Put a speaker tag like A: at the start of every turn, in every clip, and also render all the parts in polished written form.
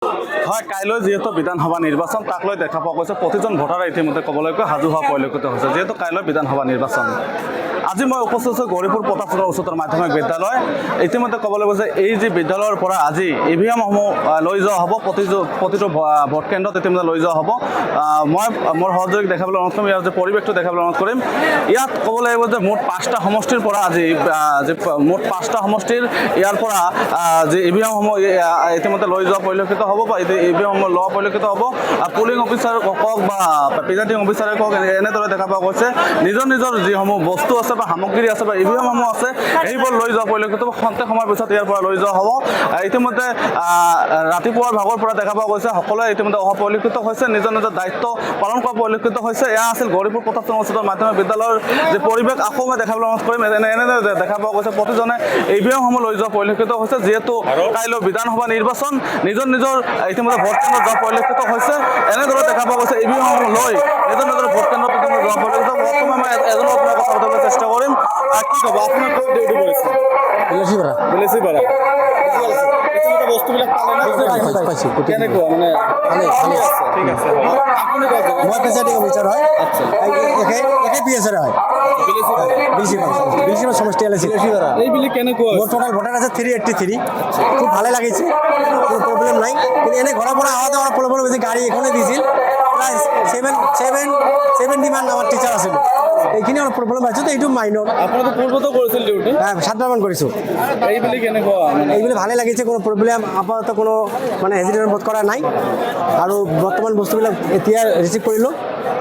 A: হয়, কাইলৈ যিহেতু বিধানসভা নিৰ্বাচন তাক লৈ দেখা পোৱা গৈছে প্ৰতিজন ভোটাৰে ইতিমধ্যে ক'বলৈ গৈ সাজু হোৱা পৰিলক্ষিত হৈছে। যিহেতু কাইলৈ বিধানসভা নিৰ্বাচন, আজি মই উপস্থিত হৈছোঁ গৌৰীপুৰ প্ৰতাপ চন্দ্ৰ উচ্চতৰ মাধ্যমিক বিদ্যালয়। ইতিমধ্যে ক'বলৈ গৈছে এই যি বিদ্যালয়ৰ পৰা আজি EVM-সমূহ লৈ যোৱা হ'ব, প্ৰতিটো ভোট কেন্দ্ৰত ইতিমধ্যে লৈ যোৱা হ'ব। মই মোৰ সহযোগীক দেখাবলৈ অনুৰোধ কৰিম, ইয়াৰ যে পৰিৱেশটো দেখাবলৈ অনুৰোধ কৰিম। ইয়াত ক'ব লাগিব যে মুঠ 5টা সমষ্টিৰ পৰা আজি মুঠ 5টা সমষ্টিৰ ইয়াৰ পৰা যি EVM-সমূহ ইতিমধ্যে লৈ যোৱা পৰিলক্ষিত হ'ব বা EVM-সমূহ লোৱা পৰিলক্ষিত হ'ব। পুলিং অফিচাৰ কওক বা প্ৰিজাইডিং অফিচাৰে কওক, এনেদৰে দেখা পোৱা গৈছে নিজৰ নিজৰ যিসমূহ বস্তু আছে বা সামগ্ৰী আছে বা EVM-সমূহ আছে সেইবোৰ লৈ যোৱা পৰিলক্ষিত হ'ব। খন্তেক সময়ৰ পিছত ইয়াৰ পৰা লৈ যোৱা হ'ব। ইতিমধ্যে ৰাতিপুৱাৰ ভাগৰ পৰা দেখা পোৱা গৈছে সকলোৱে ইতিমধ্যে অহা পৰিলক্ষিত হৈছে, নিজৰ নিজৰ দায়িত্ব পালন কৰা পৰিলক্ষিত হৈছে। এয়া আছিল গৌৰীপুৰ প্ৰতাপ চন্দ্ৰ উচ্চতৰ মাধ্যমিক বিদ্যালয়ৰ যি পৰিৱেশ। আকৌ মই দেখাবলৈ অনুৰোধ কৰিম, এনেদৰে দেখা পোৱা গৈছে প্ৰতিজনে EVM-সমূহ লৈ যোৱা পৰিলক্ষিত হৈছে। যিহেতু কাইলৈ বিধানসভা নিৰ্বাচন, নিজৰ নিজৰ ইতিমধ্যে ভোট কেন্দ্ৰত যোৱা পৰিলক্ষিত হৈছে। এনেদৰে দেখা পোৱা গৈছে EVM-সমূহ লৈ নিজৰ নিজৰ ভোট কেন্দ্ৰত ইতিমধ্যে যোৱা পৰিলক্ষিত। বৰ্তমান মই এজনৰ পৰা কথা পাতিবলৈ চেষ্টা কৰিম। কি ক'ব, আপোনাৰ ক'ত ডিউটি কৰিছে? বেলেচিপাৰা। বস্তুবিলাক কেনেকুৱা মানে? ঠিক আছে। আপুনি
B: মই প্ৰেচাইডিং অফিচাৰ হয়। একে পিএছৰ হয়। বিলিচিপাৰা সমষ্টি LIC।
A: এইবিলি কেনেকুৱা?
B: মোৰ টোটাল ভোটাৰ আছে 383। খুব ভালে লাগিছে, কোনো প্ৰব্লেম নাই। কিন্তু এনে ঘৰৰ পৰা অহা যোৱা প্ৰব্লেম হৈছে, গাড়ী এখনে দিছিল, প্ৰায় 70 মান আমাৰ টিচাৰ আছিল। এইখিনি অলপ প্ৰব্লেম পাইছোঁ, তো এইটো মাইনৰ।
A: আপোনালোকে পূৰ্বতো কৰিছিল ডিউটি?
B: 7বাৰমান কৰিছোঁ।
A: এইবিলি কেনেকুৱা?
B: এইবিলাক ভালে লাগিছে, কোনো প্ৰব্লেম আপাতত কোনো মানে হেজিটেশ্যন বোধ কৰা নাই। আৰু বৰ্তমান বস্তুবিলাক এতিয়া ৰিচিভ কৰিলোঁ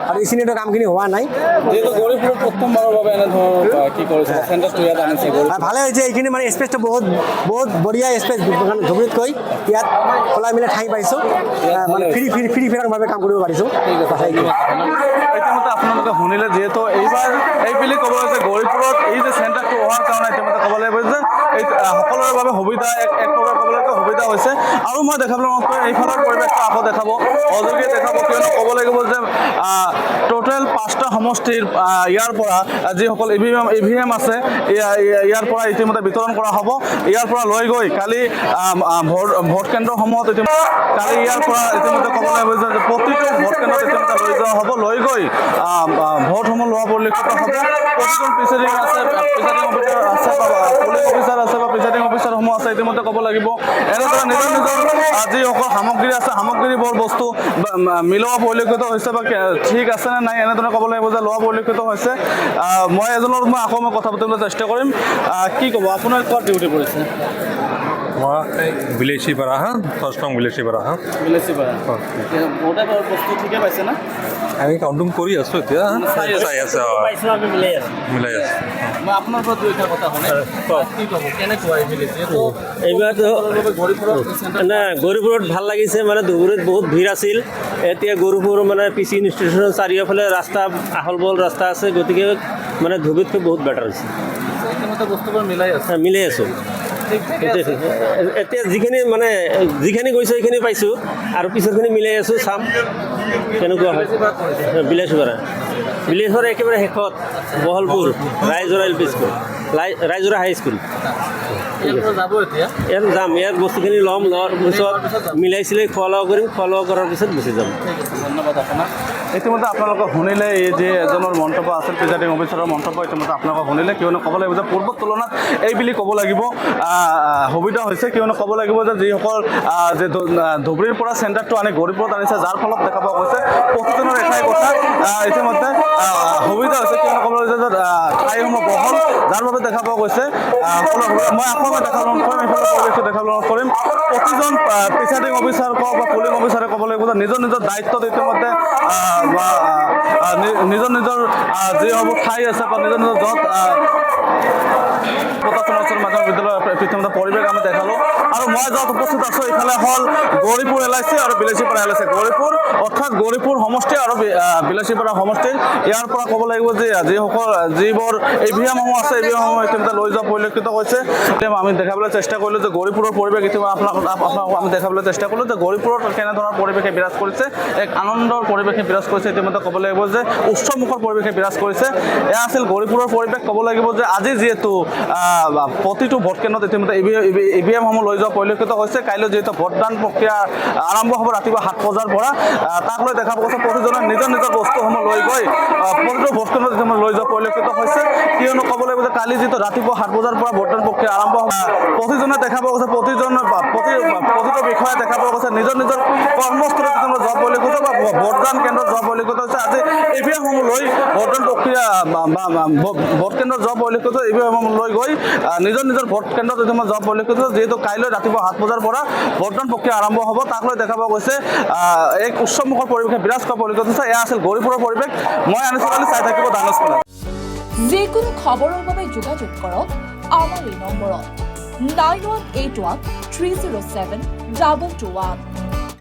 B: আৰু এইখিনিতো কামখিনি হোৱা নাই।
A: যিহেতু গৌৰীপুৰত প্ৰথমবাৰৰ বাবে এনেধৰণৰ কি কৰিছে চেণ্টাৰটো ইয়াত আনিছে
B: ভালে হৈছে। এইখিনি মানে স্পেচটো বহুত বঢ়িয়া স্পেচ, ধুবুৰীতকৈ ইয়াত খোলা মিলা ঠাই পাইছোঁ, মানে ফ্ৰী ফেৰাংভাৱে কাম কৰিব পাৰিছোঁ।
A: ইতিমধ্যে আপোনালোকে শুনিলে, যিহেতু এইবাৰ এইবুলি ক'ব হৈছে গৌৰীপুৰত এই যে চেণ্টাৰটো হোৱাৰ কাৰণে ইতিমধ্যে ক'ব লাগিব যে এই সকলোৰে বাবে সুবিধা এক প্ৰকাৰ ক'বলৈ সুবিধা হৈছে। আৰু মই দেখাবলৈ মন কৰিম এইফালৰ পৰিৱেশটো আকৌ দেখাব, সহযোগীয়ে দেখাব, কিয়নো ক'ব লাগিব যে টোটেল 5টা সমষ্টিৰ ইয়াৰ পৰা যিসকল EVM আছে ইয়াৰ পৰা ইতিমধ্যে বিতৰণ কৰা হ'ব। ইয়াৰ পৰা লৈ গৈ কালি ভোট কেন্দ্ৰসমূহত কালি ইয়াৰ পৰা ইতিমধ্যে ক'ব লাগিব যে প্ৰতিটো ভোট কেন্দ্ৰত ইতিমধ্যে লৈ যোৱা হ'ব, লৈ গৈ ভোটসমূহ লোৱা পৰিলক্ষিত হ'ব। প্ৰতিজন প্ৰিচাইডিং আছে, প্ৰিচাইডিং অফিচাৰ আছে বা পুলিং অফিচাৰ আছে বা প্ৰিচাইডিং অফিচাৰসমূহ আছে, ইতিমধ্যে ক'ব লাগিব এনেদৰে নিজৰ নিজৰ যিসকল সামগ্ৰী আছে সামগ্ৰীবোৰ বস্তু মিলোৱা পৰিলক্ষিত হৈছে বা ঠিক আছে নে নাই এনেদৰে ক'ব লাগিব যে লোৱা পৰিলক্ষিত হৈছে। মই এজনৰ আকৌ মই কথা পাতিবলৈ চেষ্টা কৰিম। কি ক'ব, আপোনাৰ ক'ত ডিউটি কৰিছে?
C: বিলেচিপাৰা ফাৰ্ষ্ট নং বিলেচিপাৰা
A: বেলেচিপাৰা। ভোটে বস্তু ঠিকে পাইছে না?
C: আমি কাউণ্টিং কৰি আছোঁ এতিয়া, চাই আছে মিলাই আছে।
A: মই আপোনাৰ পৰা দুই এটা কথা শুনে, কি ক'ব কেনেকুৱা
D: এইবাৰতো গৌৰীপুৰত ভাল লাগিছে। মানে ধুবুৰীত বহুত ভিৰ আছিল, এতিয়া গৌৰীপুৰ মানে PC ইনষ্টিটিউচনৰ চাৰিওফালে ৰাস্তা আহল বহল ৰাস্তা আছে, গতিকে মানে ধুবুৰীতকৈ বহুত বেটাৰ হৈছে।
A: বস্তুবোৰ মিলাই আছে,
D: মিলাই আছোঁ। এতিয়া যিখিনি গৈছে সেইখিনি পাইছোঁ আৰু পিছৰখিনি মিলাই আছোঁ, চাম কেনেকুৱা হয়। বিলাচীপাৰা একেবাৰে শেষত বহলপুৰ ৰাইজৰা LP স্কুল, ৰাইজৰা হাই স্কুল। ইয়াত যাম, ইয়াত বস্তুখিনি ল'ম, লোৱাৰ পিছত মিলাই চিলাই খোৱা লোৱা কৰিম, খোৱা লোৱা কৰাৰ পিছত গুচি যাম।
A: ধন্যবাদ আপোনাক। ইতিমধ্যে আপোনালোকে শুনিলে এই যে এজনৰ মন্তব্য আছিল, প্ৰিজাইডিং অফিচাৰৰ মন্তব্য ইতিমধ্যে আপোনালোকে শুনিলে। কিয়নো ক'ব লাগিব যে পূৰ্বৰ তুলনাত এই বুলি ক'ব লাগিব সুবিধা হৈছে, কিয়নো ক'ব লাগিব যে যিসকল যে ধুবুৰীৰ পৰা চেণ্টাৰটো আনি গৌৰীপুৰত আনিছে, যাৰ ফলত দেখা পোৱা গৈছে প্ৰতিজনৰ এটাই কথা ইতিমধ্যে সুবিধা হৈছে, কিয়নো ক'ব লাগিব যে ঠাইসমূহ বহল, যাৰ বাবে দেখা পোৱা গৈছে মই আকৌ দেখাবলৈ অনুৰোধ কৰিম, এইফালে পৰিৱেশটো দেখাবলৈ অনুৰোধ কৰিম। প্ৰতিজন প্ৰিচাইডিং অফিচাৰ কওক বা পুলিং অফিচাৰে ক'ব লাগিব যে নিজৰ নিজৰ দায়িত্বত ইতিমধ্যে নিজৰ নিজৰ যিসমূহ ঠাই আছে বা নিজৰ নিজৰ য'ত প্ৰতাপ চন্দ্ৰ উচ্চতৰ মাধ্যমিক বিদ্যালয়ৰ ইতিমধ্যে পৰিৱেশ আমি দেখালোঁ। আৰু মই য'ত উপস্থিত আছোঁ এইফালে হ'ল গৌৰীপুৰ LIC আৰু বিলাচীপাৰা LIC। গৌৰীপুৰ অৰ্থাৎ গৌৰীপুৰ সমষ্টি আৰু বিলাচীপাৰা সমষ্টিৰ ইয়াৰ পৰা ক'ব লাগিব যে যিবোৰ EVM-সমূহ আছে EVM-সমূহ ইতিমধ্যে লৈ যোৱা পৰিলক্ষিত হৈছে। আমি দেখাবলৈ চেষ্টা কৰিলোঁ যে গৌৰীপুৰৰ পৰিৱেশ ইতিমধ্যে আপোনাক আমি দেখাবলৈ চেষ্টা কৰিলোঁ যে গৌৰীপুৰত কেনেধৰণৰ পৰিৱেশে বিৰাজ কৰিছে, এক আনন্দৰ পৰিৱেশে বিৰাজ কৰিছে। ইতিমধ্যে ক'ব লাগিব যে উৎসৱমুখৰ পৰিৱেশে বিৰাজ কৰিছে। এয়া আছিল গৌৰীপুৰৰ পৰিৱেশ। ক'ব লাগিব যে আজি যিহেতু প্ৰতিটো ভোট কেন্দ্ৰত ইতিমধ্যে EVM-সমূহ লৈ যোৱা পৰিলক্ষিত হৈছে কাইলৈ যিহেতু ভোটদান প্ৰক্ৰিয়া আৰম্ভ হ'ব ৰাতিপুৱা 7 বজাৰ পৰা তাক লৈ দেখা পোৱা গৈছে প্ৰতিজনে নিজৰ নিজৰ বস্তুসমূহ লৈ গৈ প্ৰতিটো ভোট কেন্দ্ৰত ইতিমধ্যে লৈ যোৱা পৰিলক্ষিত হৈছে কিয়নো ক'ব লাগিব যে কালি যিটো ৰাতিপুৱা 7 বজাৰ পৰা ভোটদান প্ৰক্ৰিয়া আৰম্ভ হ'ব প্ৰতিজনে দেখা পোৱা গৈছে প্ৰতিটো বিষয়ে দেখা পোৱা গৈছে নিজৰ নিজৰ কৰ্মস্থলীত ইতিমধ্যে যোৱা পৰিলক্ষিত বা ভোটদান কেন্দ্ৰত যোৱা পৰিলক্ষিত হৈছে আজি ইভিএমসমূহ লৈ ভোটদান প্ৰক্ৰিয়া ভোট কেন্দ্ৰত যোৱা পৰিলক্ষিত ইভিএমসমূহ লৈ গৈ নিজৰ নিজৰ ভোট কেন্দ্ৰত ইতিমধ্যে যোৱা পৰিলক্ষিত যিহেতু কাইলৈ ৰাতিপুৱা 7 বজাৰ পৰা ভোটদান প্ৰক্ৰিয়া আৰম্ভ হ'ব তাক লৈ দেখা পোৱা গৈছে এক উৎসৱমুখৰ পৰিৱেশে বিৰাজ কৰা পৰিলক্ষিত হৈছে এয়া আছিল গৌৰীপুৰৰ পৰিৱেশ মই আনিছোঁ চাই থাকিব দানজ কলা
E: যিকোনো খবৰৰ বাবে যোগাযোগ কৰক আমাৰ এই নম্বৰত 9181 307 221